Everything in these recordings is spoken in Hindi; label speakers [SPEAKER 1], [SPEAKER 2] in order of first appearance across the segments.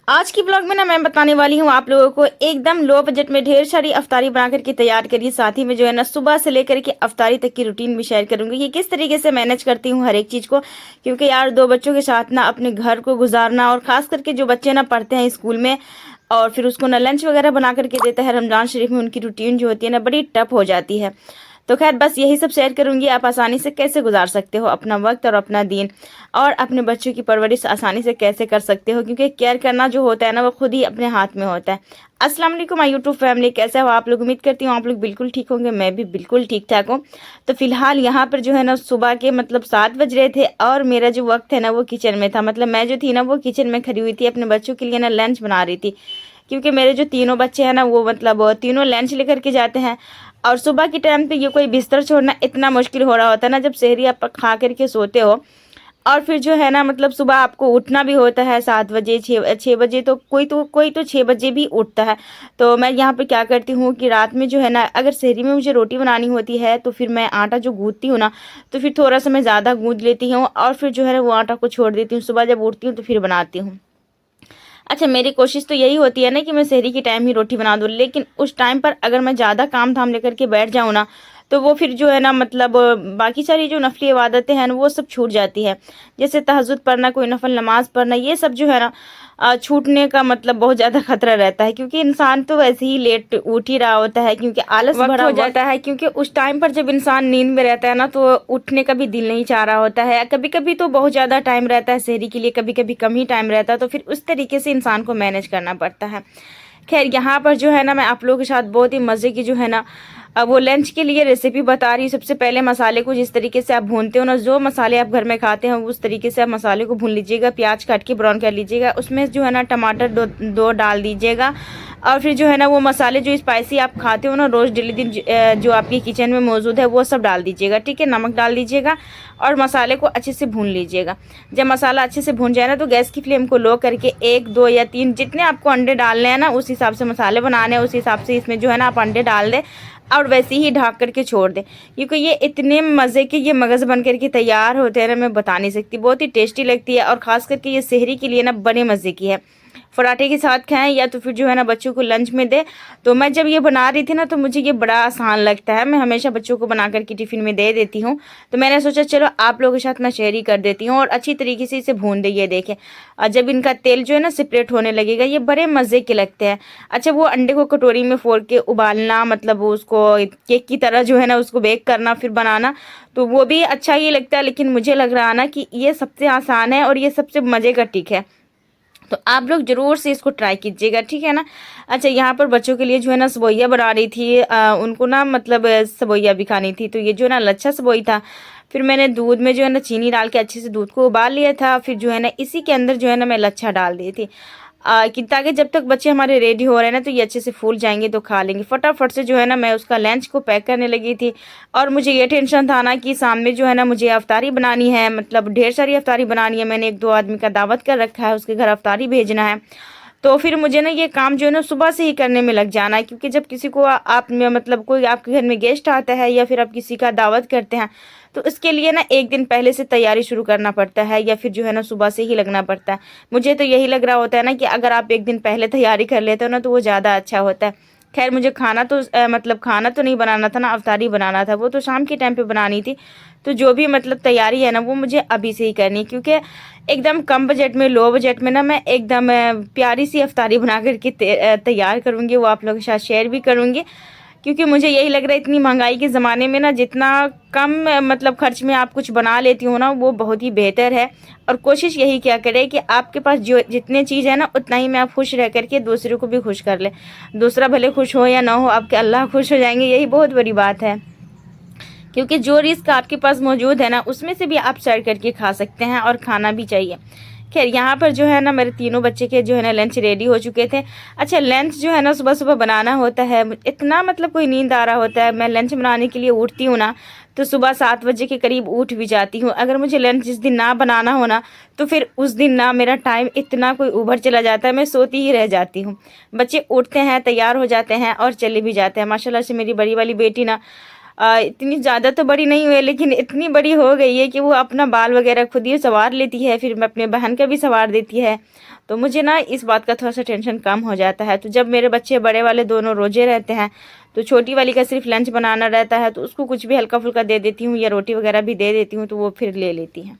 [SPEAKER 1] आज की ब्लॉग में ना मैं बताने वाली हूँ आप लोगों को एकदम लो बजट में ढेर सारी अफ्तारी बना करके तैयार करिए। साथ ही में जो है ना सुबह से लेकर के अफ्तारी तक की रूटीन भी शेयर करूंगी कि किस तरीके से मैनेज करती हूँ हर एक चीज़ को। क्योंकि यार दो बच्चों के साथ ना अपने घर को गुजारना, और खास करके जो बच्चे ना पढ़ते हैं स्कूल में और फिर उसको ना लंच वगैरह बना करके देता है रमजान शरीफ में, उनकी रूटीन जो होती है ना बड़ी टफ हो जाती है। तो खैर बस यही सब शेयर करूंगी, आप आसानी से कैसे गुजार सकते हो अपना वक्त और अपना दिन, और अपने बच्चों की परवरिश आसानी से कैसे कर सकते हो। क्योंकि केयर करना जो होता है ना वो खुद ही अपने हाथ में होता है। अस्सलाम वालेकुम माय यूट्यूब फैमिली, कैसे हो आप लोग? उम्मीद करती हूँ आप लोग बिल्कुल ठीक होंगे, मैं भी बिल्कुल ठीक ठाक हूँ। तो फिलहाल यहाँ पर जो है ना सुबह के 7 बज रहे थे, और मेरा जो वक्त है ना वो किचन में था। मैं जो थी ना वो किचन में खड़ी हुई थी, अपने बच्चों के लिए ना लंच बना रही थी। क्योंकि मेरे जो तीनों बच्चे हैं ना वो तीनों लंच लेकर के जाते हैं। और सुबह के टाइम पे ये कोई बिस्तर छोड़ना इतना मुश्किल हो रहा होता है ना, जब सेहरी आप खा करके सोते हो और फिर जो है ना सुबह आपको उठना भी होता है 7 बजे, 6 बजे। तो कोई तो 6 बजे भी उठता है। तो मैं यहाँ पे क्या करती हूँ कि रात में जो है ना अगर सेहरी में मुझे रोटी बनानी होती है तो फिर मैं आटा जो गूंथती हूँ ना, तो फिर थोड़ा सा मैं ज़्यादा गूंथ लेती हूँ और फिर जो है ना वो आटा को छोड़ देती हूँ। सुबह जब उठती हूँ तो फिर बनाती हूँ। अच्छा, मेरी कोशिश तो यही होती है ना कि मैं सेहरी के टाइम ही रोटी बना दूँ, लेकिन उस टाइम पर अगर मैं ज़्यादा काम धाम लेकर के बैठ जाऊँ ना, तो वो फिर जो है ना बाकी सारी जो नफली इबादतें हैं ना वो सब छूट जाती है। जैसे तहज्जुद पढ़ना, कोई नफल नमाज पढ़ना, ये सब जो है ना छूटने का बहुत ज़्यादा खतरा रहता है। क्योंकि इंसान तो वैसे ही लेट उठ ही रहा होता है, क्योंकि आलस भरा हो जाता है। क्योंकि उस टाइम पर जब इंसान नींद में रहता है ना तो उठने का भी दिल नहीं चाह रहा होता है। कभी कभी तो बहुत ज़्यादा टाइम रहता है सेहरी के लिए, कभी कभी कम ही टाइम रहता है, तो फिर उस तरीके से इंसान को मैनेज करना पड़ता है। खैर यहाँ पर जो है ना मैं आप लोगों के साथ बहुत ही मज़े की जो है ना अब वो लंच के लिए रेसिपी बता रही हूँ। सबसे पहले मसाले को जिस तरीके से आप भूनते हो ना, जो मसाले आप घर में खाते हैं उस तरीके से आप मसाले को भून लीजिएगा। प्याज काट के ब्राउन कर लीजिएगा, उसमें जो है ना टमाटर दो डाल दीजिएगा। और फिर जो है ना वो मसाले जो स्पाइसी आप खाते हो ना रोज़ डेली दिन, जो आपकी किचन में मौजूद है वो सब डाल दीजिएगा। ठीक है, नमक डाल दीजिएगा और मसाले को अच्छे से भून लीजिएगा। जब मसाला अच्छे से भून जाए ना तो गैस की फ्लेम को लो करके 1, 2 या 3 जितने आपको अंडे डालने हैं ना उस हिसाब से मसाले बनाने हैं, उस हिसाब से इसमें जो है ना आप अंडे डाल दें और वैसे ही ढक करके छोड़ दें। क्योंकि ये इतने मज़े के ये मगज़ बन करके तैयार होते हैं ना, मैं बता नहीं सकती, बहुत ही टेस्टी लगती है। और ख़ास करके ये सेहरी के लिए ना बड़े मज़े की है। पराठे के साथ खाएं या तो फिर जो है ना बच्चों को लंच में दे। तो मैं जब ये बना रही थी ना तो मुझे ये बड़ा आसान लगता है, मैं हमेशा बच्चों को बना करके टिफ़िन में दे देती हूँ। तो मैंने सोचा चलो आप लोगों के साथ मैं शेयर ही कर देती हूँ। और अच्छी तरीके से इसे भून दे, ये देखें। और जब इनका तेल जो है ना सेपरेट होने लगेगा, ये बड़े मज़े के लगते हैं। अच्छा, वो अंडे को कटोरी में फोड़ के उबालना, उसको केक की तरह जो है ना उसको बेक करना फिर बनाना, तो वो भी अच्छा ही लगता है। लेकिन मुझे लग रहा ना कि ये सबसे आसान है और ये सबसे मज़े का टिक है। तो आप लोग ज़रूर से इसको ट्राई कीजिएगा, ठीक है ना। अच्छा, यहाँ पर बच्चों के लिए जो है ना सबोइया बना रही थी। उनको ना सबोइया भी खानी थी, तो ये जो है ना लच्छा सबोई था। फिर मैंने दूध में जो है ना चीनी डाल के अच्छे से दूध को उबाल लिया था। फिर जो है ना इसी के अंदर जो है ना मैं लच्छा डाल दी थी, कि ताकि जब तक बच्चे हमारे रेडी हो रहे हैं ना तो ये अच्छे से फूल जाएंगे तो खा लेंगे। फटाफट से जो है ना मैं उसका लंच को पैक करने लगी थी। और मुझे ये टेंशन था ना कि सामने जो है ना मुझे अफ्तारी बनानी है, ढेर सारी अफ्तारी बनानी है। मैंने 1-2 आदमी का दावत कर रखा है, उसके घर अफ्तारी भेजना है। तो फिर मुझे ना ये काम जो है ना सुबह से ही करने में लग जाना है। क्योंकि जब किसी को आप कोई आपके घर में गेस्ट आता है या फिर आप किसी का दावत करते हैं, तो इसके लिए ना एक दिन पहले से तैयारी शुरू करना पड़ता है, या फिर जो है ना सुबह से ही लगना पड़ता है। मुझे तो यही लग रहा होता है ना कि अगर आप एक दिन पहले तैयारी कर लेते हो ना तो वो ज़्यादा अच्छा होता है। खैर मुझे खाना तो नहीं बनाना था ना, अफ्तारी बनाना था, वो तो शाम के टाइम पे बनानी थी। तो जो भी तैयारी है ना वो मुझे अभी से ही करनी है। क्योंकि एकदम कम बजट में, लो बजट में ना मैं एकदम प्यारी सी अफ्तारी बना करके तैयार करूँगी, वो आप लोगों के साथ शेयर भी करूँगी। क्योंकि मुझे यही लग रहा है इतनी महंगाई के ज़माने में ना जितना कम खर्च में आप कुछ बना लेती हो ना वो बहुत ही बेहतर है। और कोशिश यही क्या करें कि आपके पास जो जितने चीज़ है ना उतना ही में आप खुश रह करके दूसरे को भी खुश कर ले। दूसरा भले खुश हो या ना हो, आपके अल्लाह खुश हो जाएंगे, यही बहुत बड़ी बात है। क्योंकि जो रिस्क आपके पास मौजूद है ना उसमें से भी आप शेयर करके खा सकते हैं और खाना भी चाहिए। खैर यहाँ पर जो है ना मेरे तीनों बच्चे के जो है ना लंच रेडी हो चुके थे। अच्छा, लंच जो है ना सुबह सुबह बनाना होता है, इतना कोई नींद आ रहा होता है। मैं लंच बनाने के लिए उठती हूँ ना तो सुबह 7 बजे के करीब उठ भी जाती हूँ। अगर मुझे लंच जिस दिन ना बनाना हो ना तो फिर उस दिन ना मेरा टाइम इतना कोई ऊबर चला जाता है, मैं सोती ही रह जाती हूँ। बच्चे उठते हैं, तैयार हो जाते हैं और चले भी जाते हैं। माशाल्लाह से मेरी बड़ी वाली बेटी ना इतनी ज़्यादा तो बड़ी नहीं हुई है, लेकिन इतनी बड़ी हो गई है कि वो अपना बाल वगैरह खुद ही संवार लेती है, फिर मैं अपने बहन का भी संवार देती है। तो मुझे ना इस बात का थोड़ा सा टेंशन कम हो जाता है। तो जब मेरे बच्चे बड़े वाले दोनों रोजे रहते हैं तो छोटी वाली का सिर्फ लंच बनाना रहता है, तो उसको कुछ भी हल्का फुल्का दे देती हूँ या रोटी वगैरह भी दे देती हूँ, तो वो फिर ले लेती हैं।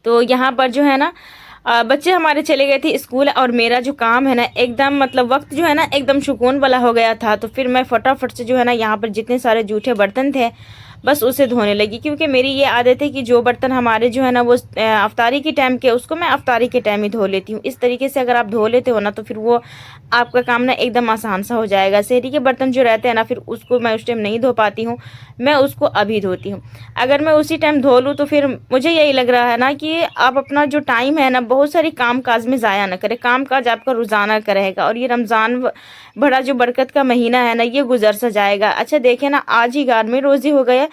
[SPEAKER 1] तो यहाँ पर जो है ना बच्चे हमारे चले गए थे स्कूल, और मेरा जो काम है ना एकदम मतलब वक्त जो है ना एकदम सुकून वाला हो गया था। तो फिर मैं फटाफट से जो है ना यहाँ पर जितने सारे जूठे बर्तन थे बस उसे धोने लगी, क्योंकि मेरी ये आदत है कि जो बर्तन हमारे जो है ना वो अफ्तारी के टाइम के, उसको मैं अफ्तारी के टाइम ही धो लेती हूँ। इस तरीके से अगर आप धो लेते हो ना तो फिर वो आपका काम ना एकदम आसान सा हो जाएगा। शहरी के बर्तन जो रहते हैं ना फिर उसको मैं उस टाइम नहीं धो पाती हूँ, मैं उसको अभी धोती हूँ। अगर मैं उसी टाइम धो लूँ तो फिर मुझे यही लग रहा है ना कि आप अपना जो टाइम है ना बहुत सारी काम काज में ज़ाया ना करें। काम काज आपका रोज़ाना का रहेगा, और ये रमज़ान बड़ा जो बरकत का महीना है ना ये गुजर सा जाएगा। अच्छा देखे ना आज ही 11वीं रोज़ी हो गया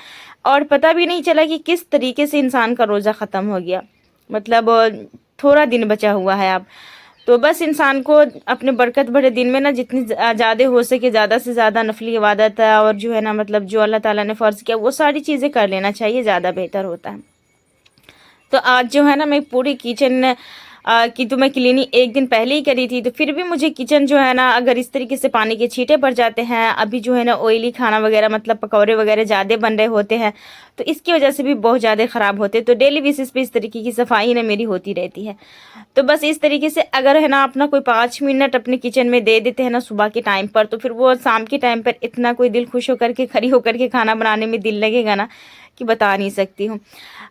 [SPEAKER 1] और पता भी नहीं चला कि किस तरीके से इंसान का रोज़ा ख़त्म हो गया। मतलब थोड़ा दिन बचा हुआ है अब। तो बस इंसान को अपने बरकत भरे दिन में ना जितनी ज़्यादा हो सके ज़्यादा से ज़्यादा नफली इबादत है और जो है ना मतलब जो अल्लाह ताला ने फ़र्ज़ किया वो सारी चीज़ें कर लेना चाहिए, ज़्यादा बेहतर होता है। तो आज जो है ना मैं पूरी किचन की तो मैं क्लीनिंग एक दिन पहले ही करी थी, तो फिर भी मुझे किचन जो है ना अगर इस तरीके से पानी के छींटे पड़ जाते हैं, अभी जो है ना ऑयली खाना वगैरह मतलब पकौड़े वगैरह ज़्यादा बन रहे होते हैं तो इसकी वजह से भी बहुत ज़्यादा ख़राब होते हैं। तो डेली बेसिस पे इस तरीके की सफाई ना मेरी होती रहती है। तो बस इस तरीके से अगर है ना अपना कोई 5 मिनट अपने किचन में दे देते हैं ना सुबह के टाइम पर, तो फिर वो शाम के टाइम पर इतना कोई दिल खुश होकर के खड़ी होकर के खाना बनाने में दिल लगेगा ना कि बता नहीं सकती हूँ।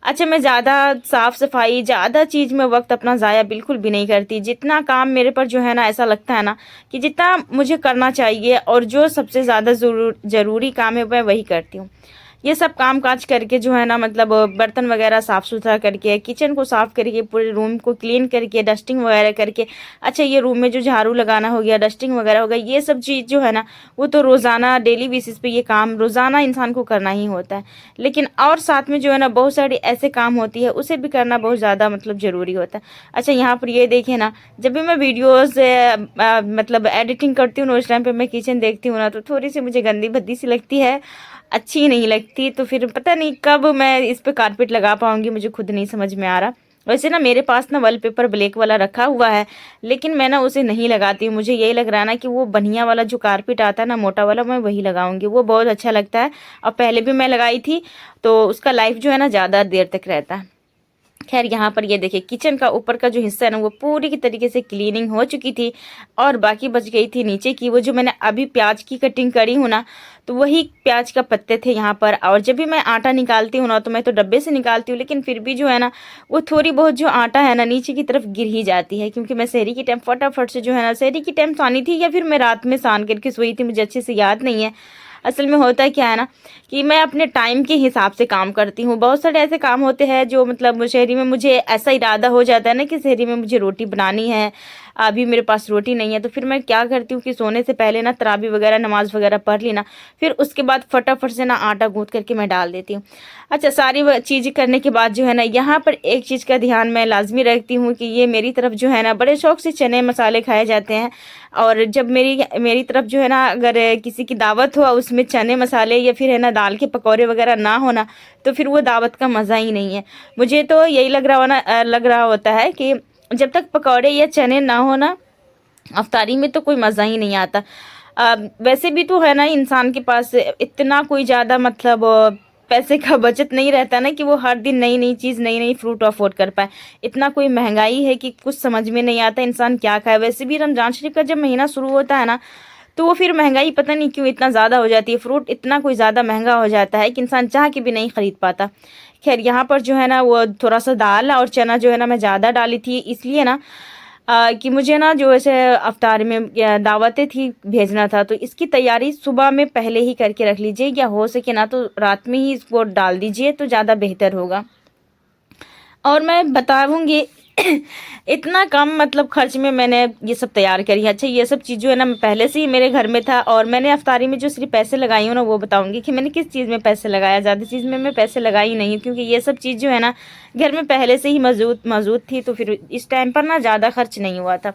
[SPEAKER 1] अच्छा मैं ज़्यादा साफ़ सफाई ज़्यादा चीज़ में वक्त अपना ज़ाया बिल्कुल भी नहीं करती। जितना काम मेरे पर जो है ना ऐसा लगता है ना कि जितना मुझे करना चाहिए और जो सबसे ज़्यादा ज़रूरी काम है मैं वही करती हूँ। ये सब काम काज करके जो है ना मतलब बर्तन वगैरह साफ़ सुथरा करके किचन को साफ़ करके पूरे रूम को क्लीन करके डस्टिंग वगैरह करके, अच्छा ये रूम में जो झाड़ू लगाना हो गया डस्टिंग वगैरह हो गया, ये सब चीज़ जो है ना वो तो रोज़ाना डेली बेसिस पे ये काम रोज़ाना इंसान को करना ही होता है। लेकिन और साथ में जो है ना बहुत सारी ऐसे काम होती है उसे भी करना बहुत ज़्यादा मतलब ज़रूरी होता है। अच्छा यहाँ पर ये देखिए ना जब भी मैं वीडियोज़ मतलब एडिटिंग करती हूँ ना उस टाइम पर मैं किचन देखती हूँ ना तो थोड़ी सी मुझे गंदी भद्दी सी लगती है, अच्छी नहीं लगती। तो फिर पता नहीं कब मैं इस पे कारपेट लगा पाऊंगी, मुझे खुद नहीं समझ में आ रहा। वैसे ना मेरे पास ना वॉलपेपर ब्लैक वाला रखा हुआ है, लेकिन मैं ना उसे नहीं लगाती हूँ। मुझे यही लग रहा है ना कि वो बढ़िया वाला जो कारपेट आता है ना मोटा वाला मैं वही लगाऊंगी, वो बहुत अच्छा लगता है। और पहले भी मैं लगाई थी तो उसका लाइफ जो है ना ज़्यादा देर तक रहता है। खैर यहाँ पर ये देखिए किचन का ऊपर का जो हिस्सा है ना वो पूरी की तरीके से क्लीनिंग हो चुकी थी, और बाकी बच गई थी नीचे की वो जो मैंने अभी प्याज की कटिंग करी हूँ ना, तो वही प्याज का पत्ते थे यहाँ पर। और जब भी मैं आटा निकालती हूँ ना तो मैं तो डब्बे से निकालती हूँ, लेकिन फिर भी जो है ना वो थोड़ी बहुत जो आटा है ना नीचे की तरफ गिर ही जाती है, क्योंकि मैं शहरी की टाइम फटाफट से जो है ना शहरी की टाइम सानी थी या फिर मैं रात में सान करके सोई थी, मुझे अच्छे से याद नहीं है। असल में होता क्या है ना कि मैं अपने टाइम के हिसाब से काम करती हूँ। बहुत सारे ऐसे काम होते हैं जो मतलब शहरी में मुझे ऐसा इरादा हो जाता है ना कि शहरी में मुझे रोटी बनानी है, अभी मेरे पास रोटी नहीं है, तो फिर मैं क्या करती हूँ कि सोने से पहले ना तराबी वगैरह नमाज वगैरह पढ़ ली ना, फिर उसके बाद फटाफट से ना आटा गूँथ करके मैं डाल देती हूँ। अच्छा सारी चीज़ें करने के बाद जो है ना यहाँ पर एक चीज़ का ध्यान मैं लाजमी रखती हूँ कि ये मेरी तरफ जो है ना बड़े शौक से चने मसाले खाए जाते हैं, और जब मेरी तरफ जो है ना अगर किसी की दावत हो उसमें चने मसाले या फिर है ना दाल के पकौड़े वगैरह ना होना तो फिर वो दावत का मज़ा ही नहीं है। मुझे तो यही लग रहा होता है कि जब तक पकौड़े या चने ना हो ना अफ्तारी में तो कोई मज़ा ही नहीं आता। वैसे भी तो है ना इंसान के पास इतना कोई ज़्यादा मतलब पैसे का बचत नहीं रहता ना कि वो हर दिन नई नई चीज़ नई नई फ्रूट अफोर्ड कर पाए। इतना कोई महंगाई है कि कुछ समझ में नहीं आता इंसान क्या खाए। वैसे भी रमज़ान शरीफ का जब महीना शुरू होता है ना तो वो फिर महंगाई पता नहीं क्यों इतना ज़्यादा हो जाती है, फ्रूट इतना कोई ज़्यादा महंगा हो जाता है कि इंसान चाह के भी नहीं ख़रीद पाता। खैर यहाँ पर जो है ना वो थोड़ा सा दाल और चना जो है ना मैं ज़्यादा डाली थी, इसलिए ना कि मुझे ना जो ऐसे अफ्तार में दावतें थी भेजना था, तो इसकी तैयारी सुबह में पहले ही करके रख लीजिए, या हो सके ना तो रात में ही इसको डाल दीजिए तो ज़्यादा बेहतर होगा। और मैं बताऊंगी इतना कम मतलब खर्च में मैंने ये सब तैयार करी है। अच्छा ये सब चीज़ जो है ना पहले से ही मेरे घर में था, और मैंने अफ्तारी में जो सिर्फ पैसे लगाई हूँ ना वो बताऊंगी कि मैंने किस चीज़ में पैसे लगाया। ज़्यादा चीज़ में मैं पैसे लगाई नहीं हूँ, क्योंकि ये सब चीज़ जो है ना घर में पहले से ही मौजूद थी, तो फिर इस टाइम पर ना ज़्यादा खर्च नहीं हुआ था।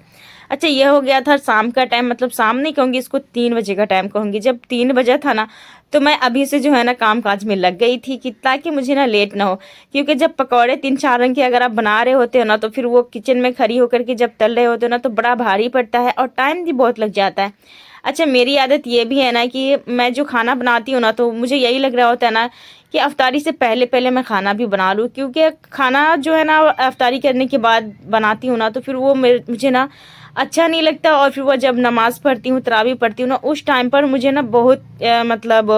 [SPEAKER 1] अच्छा ये हो गया था शाम का टाइम, मतलब शाम नहीं कहूँगी इसको 3 बजे का टाइम कहूँगी। जब 3 बजा था ना तो मैं अभी से जो है ना काम-काज में लग गई थी कि ताकि मुझे ना लेट ना हो। क्योंकि जब पकौड़े 3-4 रंग के अगर आप बना रहे होते हो ना, तो फिर वो किचन में खड़ी होकर के जब तल रहे होते हो ना, तो बड़ा भारी पड़ता है और टाइम भी बहुत लग जाता है। अच्छा, मेरी आदत ये भी है ना कि मैं जो खाना बनाती हूँ ना, तो मुझे यही लग रहा होता है ना कि इफ्तारी से पहले-पहले मैं खाना भी बना लूँ, क्योंकि खाना जो है ना इफ्तारी करने के बाद बनाती हूँ ना, तो फिर वो मुझे ना अच्छा नहीं लगता। और फिर वो जब नमाज़ पढ़ती हूँ, तरावी पढ़ती हूँ ना, उस टाइम पर मुझे ना बहुत मतलब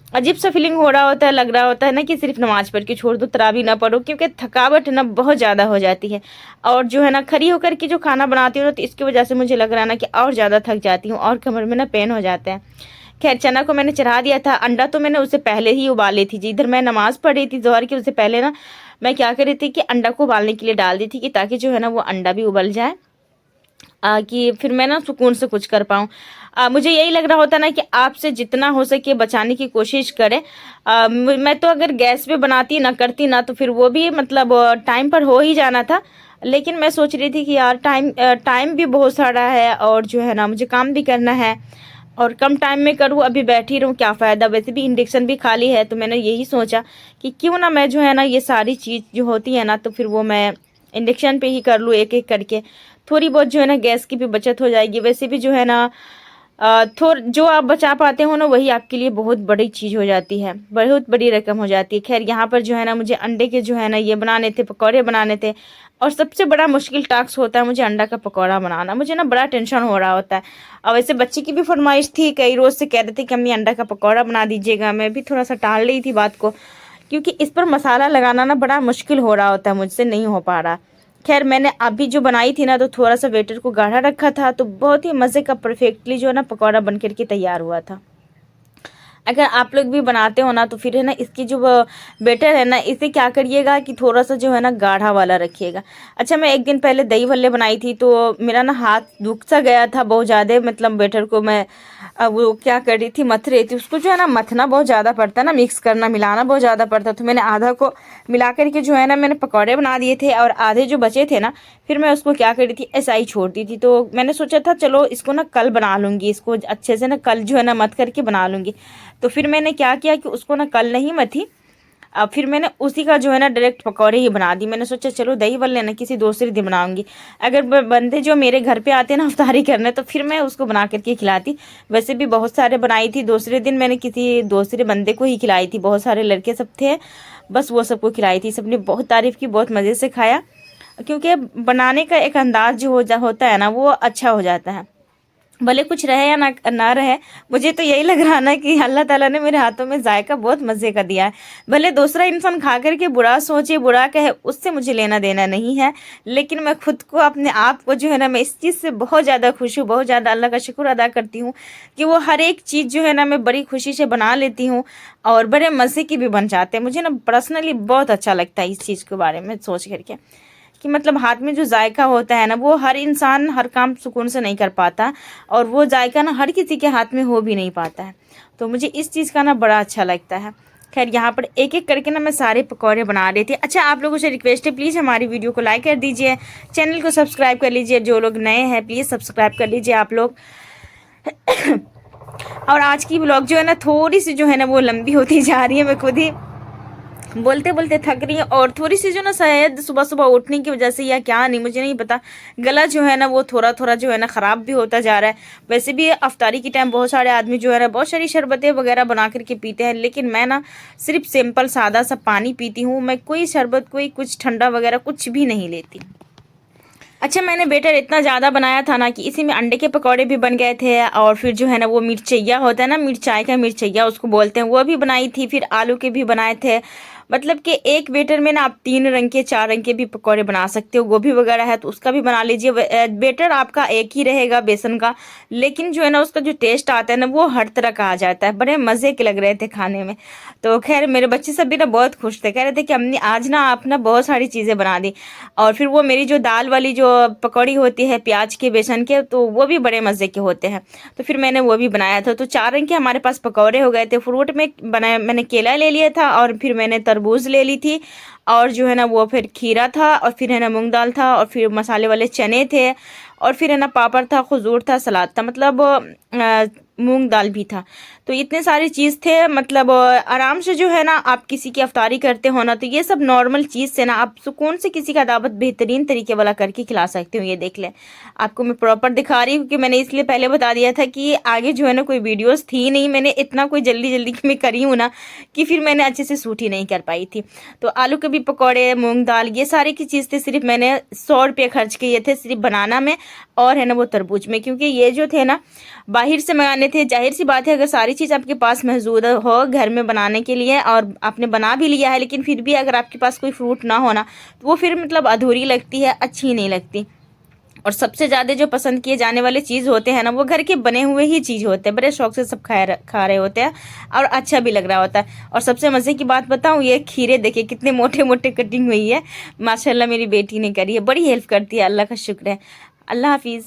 [SPEAKER 1] अजीब सा फीलिंग हो रहा होता है, लग रहा होता है ना कि सिर्फ नमाज पढ़ के छोड़ दो, तरावी ना पढ़ो, क्योंकि थकावट ना बहुत ज़्यादा हो जाती है। और जो है ना खड़ी होकर के जो खाना बनाती हूँ ना, तो इसकी वजह से मुझे लग रहा है ना कि और ज़्यादा थक जाती हूँ और कमर में ना पेन हो जाते हैं। खैर, चना को मैंने चढ़ा दिया था, अंडा तो मैंने उससे पहले ही उबाल ली थी जी। इधर मैं नमाज़ पढ़ रही थी ज़ोहर की, उससे पहले ना मैं क्या कर रही थी कि अंडा को उबालने के लिए डाल दी थी, कि ताकि जो है ना वो अंडा भी उबल जाए, कि फिर मैं ना सुकून से कुछ कर पाऊँ। मुझे यही लग रहा होता है ना कि आपसे जितना हो सके बचाने की कोशिश करें। मैं तो अगर गैस पे बनाती ना करती ना, तो फिर वो भी मतलब टाइम पर हो ही जाना था। लेकिन मैं सोच रही थी कि यार टाइम भी बहुत सारा है और जो है ना मुझे काम भी करना है, और कम टाइम में करूँ, अभी बैठी रहूँ क्या फ़ायदा, वैसे भी इंडक्शन भी खाली है। तो मैंने यही सोचा कि क्यों ना मैं जो है ना ये सारी चीज़ जो होती है ना, तो फिर वो मैं इंडक्शन पे ही कर लूँ एक एक करके। थोड़ी बहुत जो है ना गैस की भी बचत हो जाएगी। वैसे भी जो है ना थोड़ जो आप बचा पाते हो ना, वही आपके लिए बहुत बड़ी चीज़ हो जाती है, बहुत बड़ी रकम हो जाती है। खैर, यहाँ पर जो है ना मुझे अंडे के जो है ना ये बनाने थे, पकौड़े बनाने थे। और सबसे बड़ा मुश्किल टास्क होता है मुझे अंडा का पकौड़ा बनाना। मुझे ना बड़ा टेंशन हो रहा होता है। और वैसे बच्चे की भी फरमाइश थी, कई रोज़ से कह रहे थे कि अम्मी अंडा का पकौड़ा बना दीजिएगा। मैं भी थोड़ा सा टाल रही थी बात को, क्योंकि इस पर मसाला लगाना ना बड़ा मुश्किल हो रहा होता है, मुझसे नहीं हो पा रहा। खैर, मैंने अभी जो बनाई थी ना, तो थोड़ा सा वेटर को गाढ़ा रखा था, तो बहुत ही मज़े का परफेक्टली जो है ना पकौड़ा बन कर के तैयार हुआ था। अगर आप लोग भी बनाते हो ना, तो फिर है ना इसकी जो बैटर है ना, इसे क्या करिएगा कि थोड़ा सा जो है ना गाढ़ा वाला रखिएगा। अच्छा, मैं एक दिन पहले दही भल्ले बनाई थी, तो मेरा ना हाथ दुख सा गया था बहुत ज़्यादा। मतलब बैटर को मैं वो क्या कर रही थी, मथ रही थी। उसको जो है ना मथना बहुत ज़्यादा पड़ता है ना, मिक्स करना मिलाना बहुत ज़्यादा पड़ता है। तो मैंने आधा को मिला करके जो है ना मैंने पकौड़े बना दिए थे, और आधे जो बचे थे ना, फिर मैं उसको क्या कर रही थी, ऐसा ही छोड़ दी थी। तो मैंने सोचा था चलो इसको ना कल बना लूँगी, इसको अच्छे से ना कल जो है ना मथ करके बना लूँगी। तो फिर मैंने क्या किया कि उसको ना कल नहीं मथी, अब फिर मैंने उसी का जो है ना डायरेक्ट पकौड़े ही बना दी। मैंने सोचा चलो दही वल्ले ना किसी दूसरे दिन बनाऊंगी। अगर बंदे जो मेरे घर पे आते हैं ना इफ्तारी करने, तो फिर मैं उसको बना करके खिलाती। वैसे भी बहुत सारे बनाई थी, दूसरे दिन मैंने किसी दूसरे बंदे को ही खिलाई थी। बहुत सारे लड़के सब थे, बस वो सबको खिलाई थी। सबने बहुत तारीफ़ की, बहुत मज़े से खाया, क्योंकि बनाने का एक अंदाज जो होता है ना, वो अच्छा हो जाता है। भले कुछ रहे या ना ना रहे, मुझे तो यही लग रहा ना कि अल्लाह ताला ने मेरे हाथों में जायका बहुत मज़े का दिया है। भले दूसरा इंसान खा कर के बुरा सोचे, बुरा कहे, उससे मुझे लेना देना नहीं है। लेकिन मैं खुद को, अपने आप को जो है ना, मैं इस चीज़ से बहुत ज़्यादा खुश हूँ, बहुत ज़्यादा अल्लाह का शुक्र अदा करती हूँ कि वो हर एक चीज़ जो है ना मैं बड़ी खुशी से बना लेती हूँ, और बड़े मज़े की भी बन जाते हैं। मुझे ना पर्सनली बहुत अच्छा लगता है इस चीज़ के बारे में सोच करके, कि मतलब हाथ में जो जायका होता है ना, वो हर इंसान हर काम सुकून से नहीं कर पाता, और वो जायका ना हर किसी के हाथ में हो भी नहीं पाता है। तो मुझे इस चीज़ का ना बड़ा अच्छा लगता है। खैर, यहाँ पर एक एक करके ना मैं सारे पकौड़े बना रही थी। अच्छा, आप लोगों से रिक्वेस्ट है, प्लीज़ हमारी वीडियो को लाइक कर दीजिए, चैनल को सब्सक्राइब कर लीजिए। जो लोग नए हैं प्लीज़ सब्सक्राइब कर लीजिए आप लोग। और आज की ब्लॉग जो है ना थोड़ी सी जो है ना वो लंबी होती जा रही है। मैं खुद ही बोलते बोलते थक रही है, और थोड़ी सी जो ना शायद सुबह सुबह उठने की वजह से या क्या नहीं, मुझे नहीं पता, गला जो है ना वो थोड़ा थोड़ा जो है ना ख़राब भी होता जा रहा है। वैसे भी अफ्तारी के टाइम बहुत सारे आदमी जो है ना बहुत सारी शरबतें वगैरह बना करके पीते हैं, लेकिन मैं ना सिर्फ सिंपल सादा सा पानी पीती हूँ। मैं कोई शरबत, कोई कुछ ठंडा वगैरह कुछ भी नहीं लेती। अच्छा, मैंने बैटर इतना ज़्यादा बनाया था ना कि इसी में अंडे के पकौड़े भी बन गए थे, और फिर जो है ना वो मिर्चैया होता है ना, मिर्चाई का मिर्चैया उसको बोलते हैं, वो भी बनाई थी। फिर आलू के भी बनाए थे। मतलब कि एक बैटर में ना आप 3 रंग के 4 रंग के भी पकौड़े बना सकते हो। गोभी वगैरह है तो उसका भी बना लीजिए। बैटर आपका एक ही रहेगा बेसन का, लेकिन जो है ना उसका जो टेस्ट आता है ना वो हर तरह का आ जाता है। बड़े मज़े के लग रहे थे खाने में। तो खैर, मेरे बच्चे सब भी ना बहुत खुश थे, कह रहे थे कि अम्मी आज ना आप ना बहुत सारी चीज़ें बना दी। और फिर वो मेरी जो दाल वाली जो पकौड़ी होती है प्याज के, बेसन के, तो वो भी बड़े मज़े के होते हैं। तो फिर मैंने वो भी बनाया था। तो 4 रंग के हमारे पास पकौड़े हो गए थे। फ्रूट में बनाया, मैंने केला ले लिया था, और फिर मैंने तरबूज ले ली थी, और जो है ना वो फिर खीरा था, और फिर है ना मूंग दाल था, और फिर मसाले वाले चने थे, और फिर है ना पापड़ था, खजूर था, सलाद था। मतलब मूंग दाल भी था। तो इतने सारी चीज़ थे, मतलब आराम से जो है ना आप किसी की अफ्तारी करते हो ना, तो ये सब नॉर्मल चीज़ से ना आप सुकून से किसी का दावत बेहतरीन तरीके वाला करके खिला सकते हो। ये देख लें, आपको मैं प्रॉपर दिखा रही हूँ कि मैंने इसलिए पहले बता दिया था कि आगे जो है ना कोई वीडियोस थी नहीं, मैंने इतना कोई जल्दी जल्दी में करी हूँ ना कि फिर मैंने अच्छे से शूट ही नहीं कर पाई थी। तो आलू के भी पकौड़े, मूंग दाल, ये सारी की चीज़ थे, सिर्फ मैंने 100 रुपये खर्च किए थे सिर्फ बनाना में और है ना वो तरबूज में, क्योंकि ये जो थे ना बाहर से मंगाने थे। जाहिर सी बात है, अगर सारी चीज़ आपके पास मौजूद हो घर में बनाने के लिए और आपने बना भी लिया है, लेकिन फिर भी अगर आपके पास कोई फ्रूट ना होना तो वो फिर मतलब अधूरी लगती है, अच्छी नहीं लगती। और सबसे ज़्यादा जो पसंद किए जाने वाले चीज़ होते हैं ना वो घर के बने हुए ही चीज़ होते हैं, बड़े शौक से सब खा रहे होते हैं और अच्छा भी लग रहा होता है। और सबसे मज़े की बात बताऊँ, ये खीरे देखिए कितने मोटे मोटे कटिंग हुई है, माशाल्लाह मेरी बेटी ने करी है, बड़ी हेल्प करती है, अल्लाह का शुक्र है। अल्लाह हाफिज़।